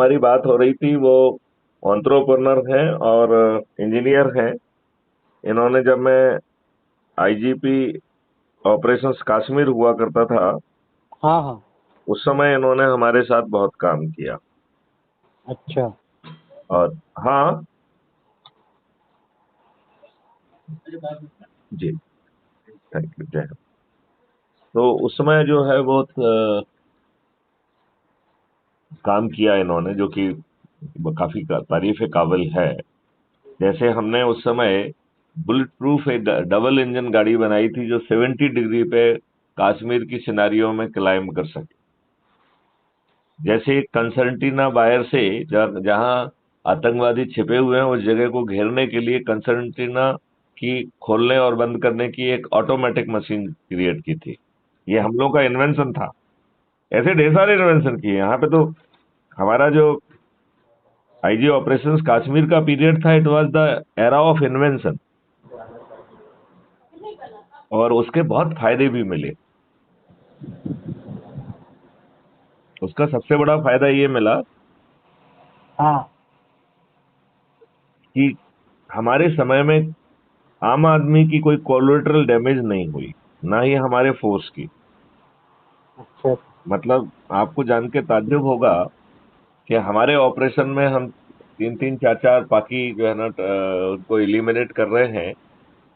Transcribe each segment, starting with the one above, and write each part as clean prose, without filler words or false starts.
हमारी बात हो रही थी वो एंटरप्रेन्योर हैं और इंजीनियर हैं। इन्होंने, जब मैं आईजीपी ऑपरेशंस कश्मीर हुआ करता था, हाँ हाँ। उस समय इन्होंने हमारे साथ बहुत काम किया। अच्छा। और हाँ जी, थैंक यू, जय हिंद। तो उस समय जो है बहुत काम किया इन्होंने, जो कि काफी तारीफ काबिल है। जैसे हमने उस समय बुलेट प्रूफ एक डबल इंजन गाड़ी बनाई थी जो 70 डिग्री पे कश्मीर की सिनारियों में क्लाइंब कर सके। जैसे कंसर्टिना बायर से जहां आतंकवादी छिपे हुए हैं उस जगह को घेरने के लिए कंसर्टिना की खोलने और बंद करने की एक ऑटोमेटिक मशीन क्रिएट की थी। ये हम लोग का इन्वेंशन था। ऐसे ढेर सारे इन्वेंशन किए यहाँ पे। तो हमारा जो आईजी ऑपरेशंस कश्मीर का पीरियड था, it was the era of invention, और उसके बहुत फायदे भी मिले। उसका सबसे बड़ा फायदा ये मिला हाँ। कि हमारे समय में आम आदमी की कोई कोलेटरल डैमेज नहीं हुई, ना ही हमारे फोर्स की। अच्छा। मतलब आपको जान के ताज्जुब होगा कि हमारे ऑपरेशन में हम तीन तीन चार चार पाकि जो है ना उनको इलिमिनेट कर रहे हैं,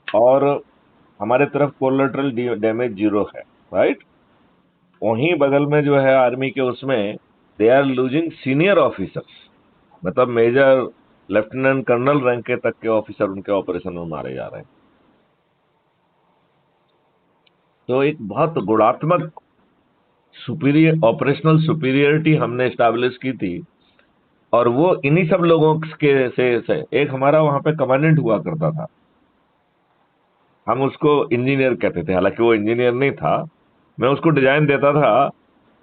और हमारे तरफ कोलेटरल डैमेज जीरो है, राइट। वहीं बगल में जो है आर्मी के, उसमें they are losing senior officers, मतलब मेजर, लेफ्टिनेंट कर्नल रैंक के तक के ऑफिसर उनके ऑपरेशन में मारे जा रहे हैं। तो एक बहुत गुणात्मक सुपीरियर ऑपरेशनल सुपीरियरिटी हमने स्टैब्लिश की थी। और वो इन्हीं सब लोगों के से एक हमारा वहां पे कमांडेंट हुआ करता था। हम उसको इंजीनियर कहते थे, हालांकि वो इंजीनियर नहीं था। मैं उसको डिजाइन देता था,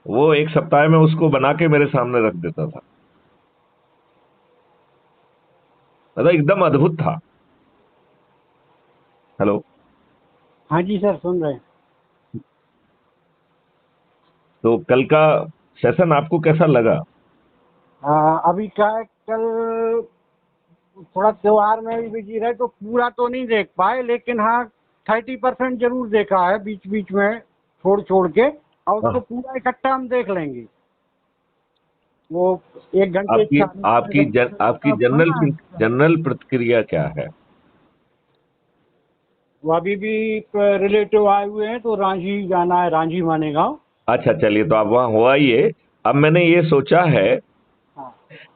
वो एक सप्ताह में उसको बना के मेरे सामने रख देता था। मतलब एकदम अद्भुत था। हेलो। हाँ जी सर, सुन रहे हैं। तो कल का सेशन आपको कैसा लगा? अभी क्या है, कल थोड़ा त्योहार में भी बिजी रहे तो पूरा तो नहीं देख पाए, लेकिन हाँ 30% जरूर देखा है, बीच बीच में छोड़ छोड़ के। और उसको हाँ। पूरा इकट्ठा हम देख लेंगे। वो 1 घंटे आपकी 40 आपकी मिनट आपकी का था जनरल ना। जनरल प्रतिक्रिया क्या है? वो अभी भी रिलेटिव आए हुए हैं तो रांझी जाना है, रांझी मानेगा। अच्छा, चलिए, तो आप वहां हो आइए। अब मैंने ये सोचा है हाँ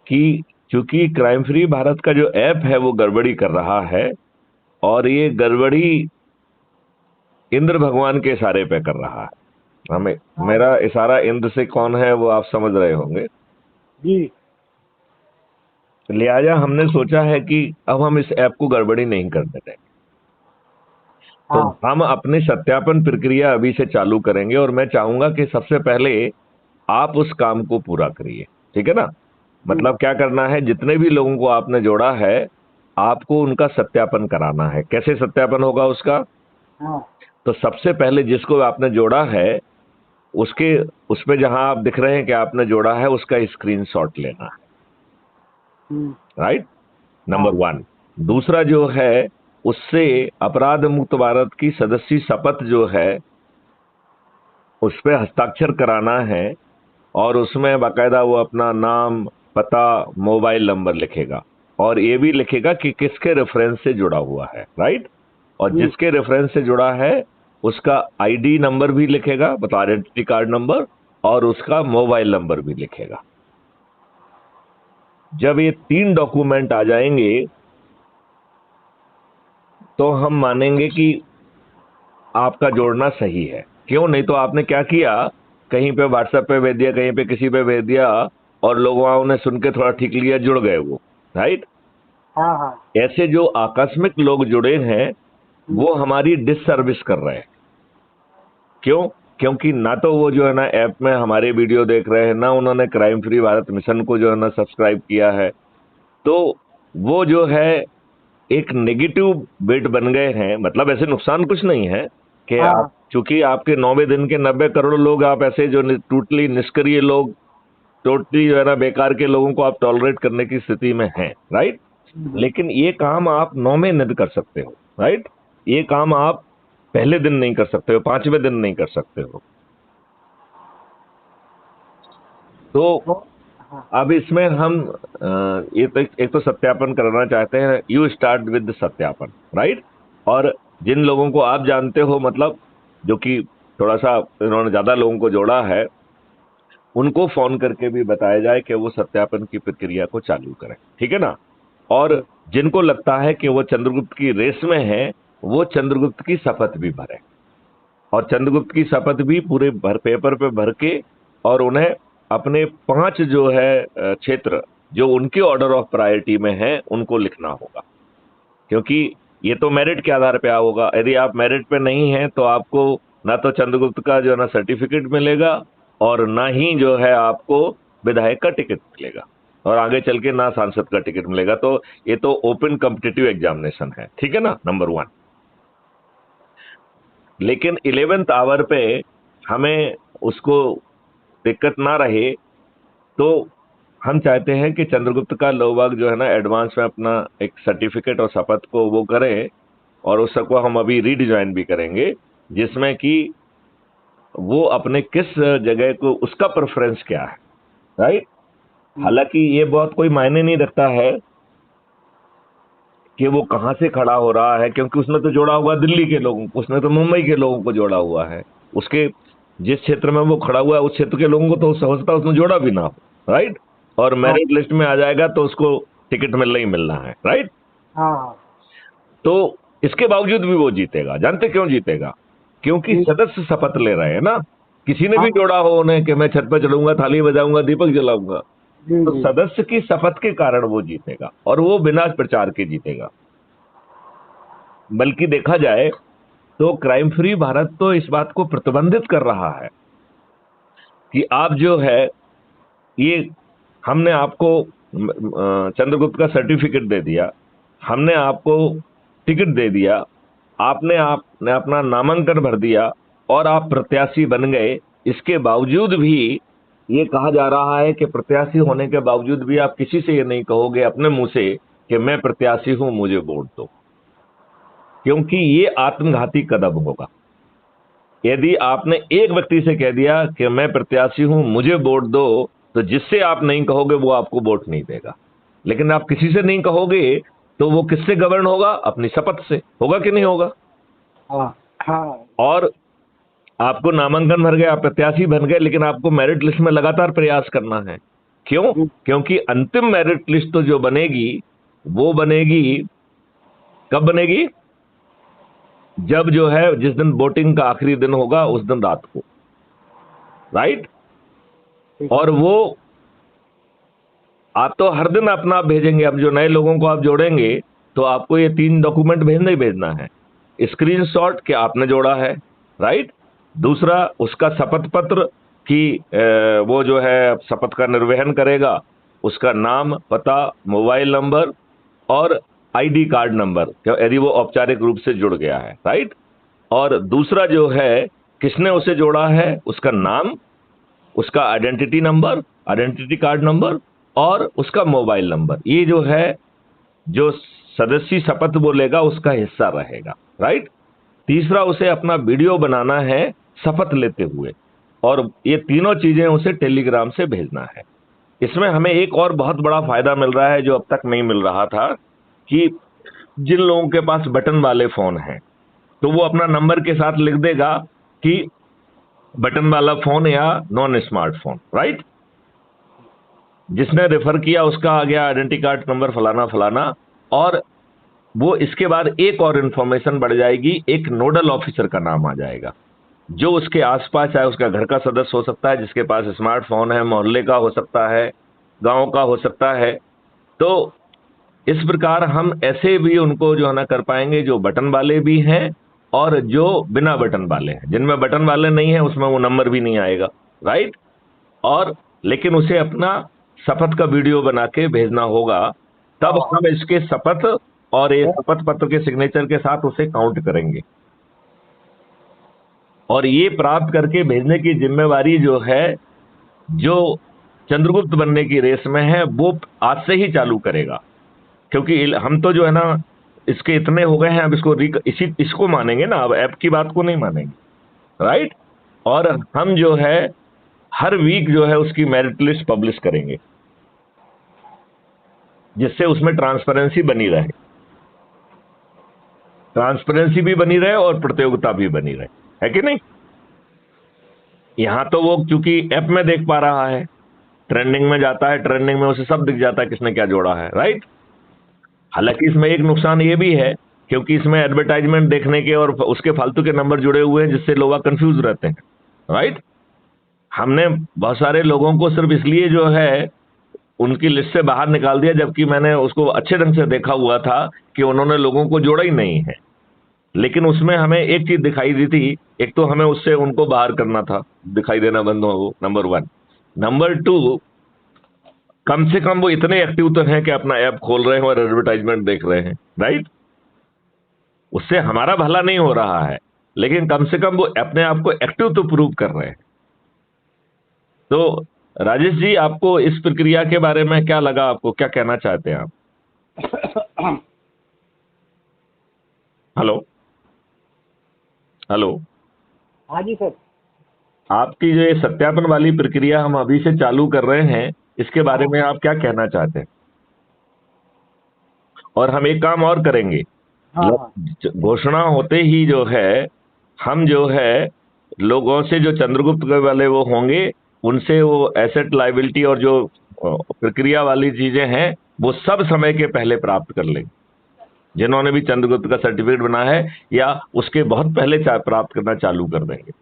कि चूंकि क्राइम फ्री भारत का जो ऐप है वो गड़बड़ी कर रहा है, और ये गड़बड़ी इंद्र भगवान के इशारे पे कर रहा है। हमें, हाँ मेरा इशारा इंद्र से कौन है वो आप समझ रहे होंगे। जी। लिहाजा हमने सोचा है कि अब हम इस ऐप को गड़बड़ी नहीं करने देंगे। तो हाँ हम अपनी सत्यापन प्रक्रिया अभी से चालू करेंगे, और मैं चाहूंगा कि सबसे पहले आप उस काम को पूरा करिए, ठीक है ना। जी। मतलब क्या करना है, जितने भी लोगों को आपने जोड़ा है, आपको उनका सत्यापन कराना है। कैसे सत्यापन होगा उसका? हाँ। तो सबसे पहले जिसको आपने जोड़ा है, उसके, उसमें जहां आप दिख रहे हैं कि आपने जोड़ा है, उसका स्क्रीनशॉट लेना है, हम्म। राइट। हाँ। नंबर 1। दूसरा जो है, उससे अपराध मुक्त भारत की सदस्य शपथ जो है उस पर हस्ताक्षर कराना है, और उसमें बाकायदा वो अपना नाम, पता, मोबाइल नंबर लिखेगा, और ये भी लिखेगा कि किसके रेफरेंस से जुड़ा हुआ है, राइट। और जी। जिसके रेफरेंस से जुड़ा है उसका आईडी नंबर भी लिखेगा, मतलब आइडेंटिटी कार्ड नंबर, और उसका मोबाइल नंबर भी लिखेगा। जब ये 3 डॉक्यूमेंट आ जाएंगे तो हम मानेंगे कि आपका जोड़ना सही है। क्यों नहीं तो आपने क्या किया, कहीं पे व्हाट्सएप पे भेज दिया, कहीं पे किसी पे भेज दिया, और लोग वहां उन्हें सुन के थोड़ा ठीक लिया, जुड़ गए वो, राइट। हाँ हाँ। ऐसे जो आकस्मिक लोग जुड़े हैं हम्म। वो हमारी डिससर्विस कर रहे हैं। क्यों? क्योंकि ना तो वो जो है ना ऐप में हमारे वीडियो देख रहे हैं, ना उन्होंने क्राइम फ्री भारत मिशन को जो है ना सब्सक्राइब किया है। तो वो जो है एक नेगेटिव बिट बन गए हैं। मतलब ऐसे नुकसान कुछ नहीं है कि हाँ आप, चूंकि आपके 90 दिन के 90 करोड़ लोग आप ऐसे जो टोटली निष्क्रिय लोग टोटली जो है ना बेकार के लोगों को आप टॉलरेट करने की स्थिति में हैं, राइट। लेकिन ये काम आप 9वें दिन कर सकते हो, राइट। ये काम आप पहले दिन नहीं कर सकते हो, 5वें दिन नहीं कर सकते हो। तो हाँ, अब इसमें हम ये तो एक तो सत्यापन करना चाहते हैं, यू स्टार्ट विद सत्यापन, राइट। और जिन लोगों को आप जानते हो, मतलब जो कि थोड़ा सा इन्होंने ज्यादा लोगों को जोड़ा है, उनको फोन करके भी बताया जाए कि वो सत्यापन की प्रक्रिया को चालू करें, ठीक है ना। और जिनको लगता है कि वो चंद्रगुप्त की रेस में है, वो चंद्रगुप्त की शपथ भी भरे, और चंद्रगुप्त की शपथ भी पूरे पेपर पे भर के, और उन्हें अपने 5 जो है क्षेत्र जो उनके ऑर्डर ऑफ प्रायोरिटी में है उनको लिखना होगा। क्योंकि ये तो मेरिट के आधार पे होगा। यदि आप मेरिट पे नहीं हैं तो आपको ना तो चंद्रगुप्त का जो है ना सर्टिफिकेट मिलेगा, और ना ही जो है आपको विधायक का टिकट मिलेगा, और आगे चल के ना सांसद का टिकट मिलेगा। तो ये तो ओपन कॉम्पिटिटिव एग्जामिनेशन है, ठीक है ना, नंबर 1। लेकिन 11th आवर पे हमें उसको दिक्कत ना रहे, तो हम चाहते हैं कि चंद्रगुप्त का लोग जो है ना एडवांस में अपना एक सर्टिफिकेट और शपथ को वो करें, और उस सबको हम अभी रीडिजाइन भी करेंगे, जिसमें कि वो अपने किस जगह को, उसका प्रेफरेंस क्या है, राइट। हालांकि ये बहुत कोई मायने नहीं रखता है कि वो कहां से खड़ा हो रहा है, क्योंकि उसने तो जोड़ा हुआ दिल्ली के लोगों को, उसने तो मुंबई के लोगों को जोड़ा हुआ है। उसके जिस क्षेत्र में वो खड़ा हुआ है उस क्षेत्र के लोगों को तो समझता उसने जोड़ा भी ना हो, राइट। और मेरिट लिस्ट में आ जाएगा तो उसको टिकट मिलना ही मिलना है, राइट। हाँ, तो इसके बावजूद भी वो जीतेगा। जानते क्यों जीतेगा? क्योंकि सदस्य शपथ ले रहे हैं ना। किसी ने भी जोड़ा हो उन्हें कि मैं छत पर चढ़ूंगा, थाली बजाऊंगा, दीपक जलाऊंगा, तो सदस्य की शपथ के कारण वो जीतेगा, और वो बिना प्रचार के जीतेगा। बल्कि देखा जाए तो क्राइम फ्री भारत तो इस बात को प्रतिबंधित कर रहा है कि आप जो है, ये हमने आपको चंद्रगुप्त का सर्टिफिकेट दे दिया, हमने आपको टिकट दे दिया, आपने अपना नामांकन भर दिया, और आप प्रत्याशी बन गए। इसके बावजूद भी ये कहा जा रहा है कि प्रत्याशी होने के बावजूद भी आप किसी से ये नहीं कहोगे अपने मुंह से कि मैं प्रत्याशी हूं, मुझे वोट दो, क्योंकि ये आत्मघाती कदम होगा। यदि आपने एक व्यक्ति से कह दिया कि मैं प्रत्याशी हूं, मुझे वोट दो, तो जिससे आप नहीं कहोगे वो आपको वोट नहीं देगा। लेकिन आप किसी से नहीं कहोगे तो वो किससे गवर्न होगा? अपनी शपथ से। होगा कि नहीं होगा? हाँ। और आपको नामांकन भर गए, आप प्रत्याशी बन गए, लेकिन आपको मेरिट लिस्ट में लगातार प्रयास करना है। क्यों? क्योंकि अंतिम मेरिट लिस्ट तो जो बनेगी, वो बनेगी कब बनेगी? जब जो है, जिस दिन वोटिंग का आखिरी दिन होगा उस दिन रात को, राइट। और वो आप तो हर दिन अपना भेजेंगे। अब जो नए लोगों को आप जोड़ेंगे तो आपको ये 3 डॉक्यूमेंट भेजना ही भेजना है। स्क्रीनशॉट कि आपने जोड़ा है, राइट। दूसरा, उसका शपथ पत्र कि वो जो है शपथ का निर्वहन करेगा, उसका नाम, पता, मोबाइल नंबर और आईडी कार्ड नंबर, यदि वो औपचारिक रूप से जुड़ गया है, राइट। और दूसरा जो है, किसने उसे जोड़ा है, उसका नाम, उसका identity number, identity card number, और उसका मोबाइल नंबर। ये जो है, जो सदस्य शपथ बोलेगा उसका हिस्सा रहेगा, राइट। तीसरा, उसे अपना वीडियो बनाना है शपथ लेते हुए, और ये तीनों चीजें उसे टेलीग्राम से भेजना है। इसमें हमें एक और बहुत बड़ा फायदा मिल रहा है जो अब तक नहीं मिल रहा था, कि जिन लोगों के पास बटन वाले फोन हैं, तो वो अपना नंबर के साथ लिख देगा कि बटन वाला फोन या नॉन स्मार्टफोन, राइट। जिसने रेफर किया उसका आ गया आइडेंटिटी कार्ड नंबर फलाना फलाना। और वो इसके बाद एक और इंफॉर्मेशन बढ़ जाएगी, एक नोडल ऑफिसर का नाम आ जाएगा, जो उसके आसपास, चाहे उसका घर का सदस्य हो सकता है जिसके पास स्मार्टफोन है, मोहल्ले का हो सकता है, गांव का हो सकता है। तो इस प्रकार हम ऐसे भी उनको जो है ना कर पाएंगे, जो बटन वाले भी हैं और जो बिना बटन वाले हैं। जिनमें बटन वाले नहीं है उसमें वो नंबर भी नहीं आएगा, राइट। और लेकिन उसे अपना शपथ का वीडियो बना के भेजना होगा, तब हम इसके शपथ और ये शपथ पत्र के सिग्नेचर के साथ उसे काउंट करेंगे। और ये प्राप्त करके भेजने की जिम्मेवारी जो है, जो चंद्रगुप्त बनने की रेस में है वो आज से ही चालू करेगा, क्योंकि हम तो जो है ना इसके इतने हो गए हैं, अब इसको मानेंगे ना, अब ऐप की बात को नहीं मानेंगे, राइट। और हम जो है हर वीक जो है उसकी मेरिट लिस्ट पब्लिश करेंगे, जिससे उसमें ट्रांसपेरेंसी बनी रहे, ट्रांसपेरेंसी भी बनी रहे और प्रतियोगिता भी बनी रहे, है कि नहीं। यहां तो वो क्योंकि ऐप में देख पा रहा है, ट्रेंडिंग में जाता है, ट्रेंडिंग में उसे सब दिख जाता है किसने क्या जोड़ा है, राइट। हालांकि इसमें एक नुकसान ये भी है, क्योंकि इसमें एडवर्टाइजमेंट देखने के और उसके फालतू के नंबर जुड़े हुए हैं, जिससे लोग कंफ्यूज रहते हैं, राइट। हमने बहुत सारे लोगों को सिर्फ इसलिए जो है उनकी लिस्ट से बाहर निकाल दिया, जबकि मैंने उसको अच्छे ढंग से देखा हुआ था कि उन्होंने लोगों को जोड़ा ही नहीं है। लेकिन उसमें हमें एक चीज दिखाई दी थी, एक तो हमें उससे उनको बाहर करना था, दिखाई देना बंद हो, नंबर 1। नंबर 2, कम से कम वो इतने एक्टिव तो हैं कि अपना ऐप खोल रहे हैं और एडवर्टाइजमेंट देख रहे हैं, राइट। उससे हमारा भला नहीं हो रहा है, लेकिन कम से कम वो अपने आप को एक्टिव तो प्रूव कर रहे हैं। तो राजेश जी, आपको इस प्रक्रिया के बारे में क्या लगा, आपको क्या कहना चाहते हैं आप? Hello hello. हाँ जी सर। आपकी जो ये सत्यापन वाली प्रक्रिया हम अभी से चालू कर रहे हैं, इसके बारे में आप क्या कहना चाहते हैं? और हम एक काम और करेंगे, हाँ। घोषणा होते ही जो है हम जो है लोगों से जो चंद्रगुप्त वाले वो होंगे, उनसे वो एसेट लायबिलिटी और जो प्रक्रिया वाली चीजें हैं वो सब समय के पहले प्राप्त कर लेंगे। जिन्होंने भी चंद्रगुप्त का सर्टिफिकेट बना है या उसके बहुत पहले प्राप्त करना चालू कर देंगे।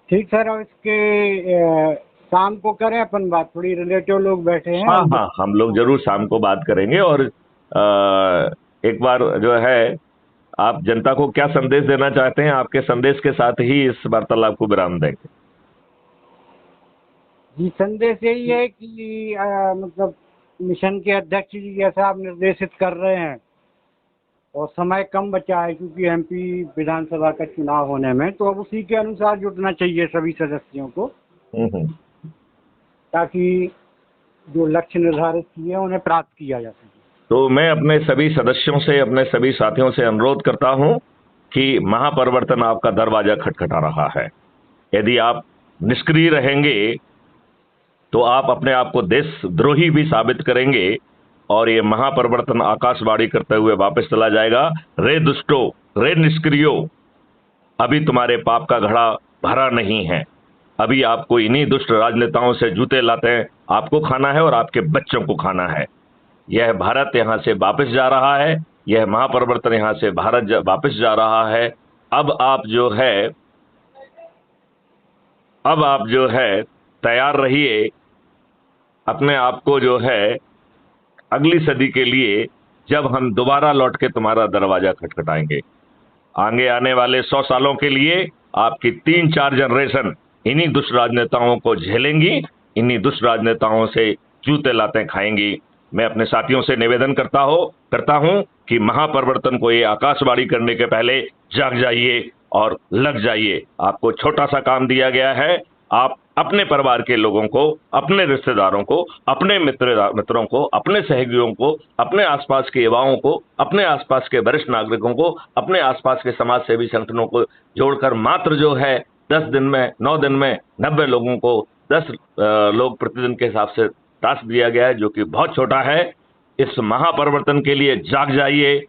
ठीक सर, अब इसके शाम को करें अपन बात, थोड़ी रिलेटिव लोग बैठे हैं। हाँ हाँ, हम लोग जरूर शाम को बात करेंगे। और एक बार जो है आप जनता को क्या संदेश देना चाहते हैं, आपके संदेश के साथ ही इस वार्तालाप को विराम देंगे। जी, संदेश यही है कि मतलब मिशन के अध्यक्ष जी जैसा आप निर्देशित कर रहे हैं और समय कम बचा है क्योंकि एमपी विधानसभा का चुनाव होने में, तो अब उसी के अनुसार जुटना चाहिए सभी सदस्यों को, ताकि जो लक्ष्य निर्धारित किए उन्हें प्राप्त किया जा सके। तो मैं अपने सभी सदस्यों से, अपने सभी साथियों से अनुरोध करता हूं कि महापरिवर्तन आपका दरवाजा खटखटा रहा है। यदि आप निष्क्रिय रहेंगे तो आप अपने आप को देशद्रोही भी साबित करेंगे और ये महापरिवर्तन आकाशवाणी करते हुए वापस चला जाएगा। रे दुष्टो, रे निष्क्रियो, अभी तुम्हारे पाप का घड़ा भरा नहीं है। अभी आपको इन्हीं दुष्ट राजनेताओं से जूते लाते आपको खाना है और आपके बच्चों को खाना है। यह भारत यहां से वापस जा रहा है, यह महापरिवर्तन यहां से भारत वापस जा रहा है। अब आप जो है तैयार रहिए अपने आप को जो है अगली सदी के लिए, जब हम दोबारा लौट के तुम्हारा दरवाजा खटखटाएंगे। आगे आने वाले 100 सालों के लिए आपकी 3-4 जनरेशन इन्हीं दुष्ट राजनेताओं को झेलेंगी, इन्हीं दुष्ट राजनेताओं से जूते लाते खाएंगी। मैं अपने साथियों से निवेदन करता हूं कि महापरिवर्तन को ये आकाशवाणी करने के पहले जाग जाइए और लग जाइए। आपको छोटा सा काम दिया गया है, आप अपने परिवार के लोगों को, अपने रिश्तेदारों को, अपने मित्रों को, अपने सहयोगियों को, अपने आसपास के युवाओं को, अपने आसपास के वरिष्ठ नागरिकों को, अपने आसपास के समाज सेवी संगठनों को जोड़कर मात्र जो है 10 दिन में, 9 दिन में 90 लोगों को 10 लोग प्रतिदिन के हिसाब से टास्क दिया गया है, जो कि बहुत छोटा है। इस महापरिवर्तन के लिए जाग जाइए।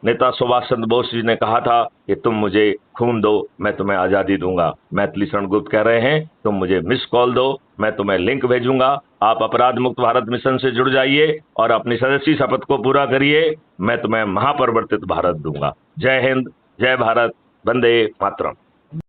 नेता सुभाष चंद्र बोस जी ने कहा था कि तुम मुझे खून दो, मैं तुम्हें आजादी दूंगा। मैथिली शरण गुप्त कह रहे हैं, तुम मुझे मिस कॉल दो, मैं तुम्हें लिंक भेजूंगा। आप अपराध मुक्त भारत मिशन से जुड़ जाइए और अपनी सदस्यता शपथ को पूरा करिए। मैं तुम्हें महापरिवर्तित भारत दूंगा। जय हिंद, जय भारत, वंदे मातरम।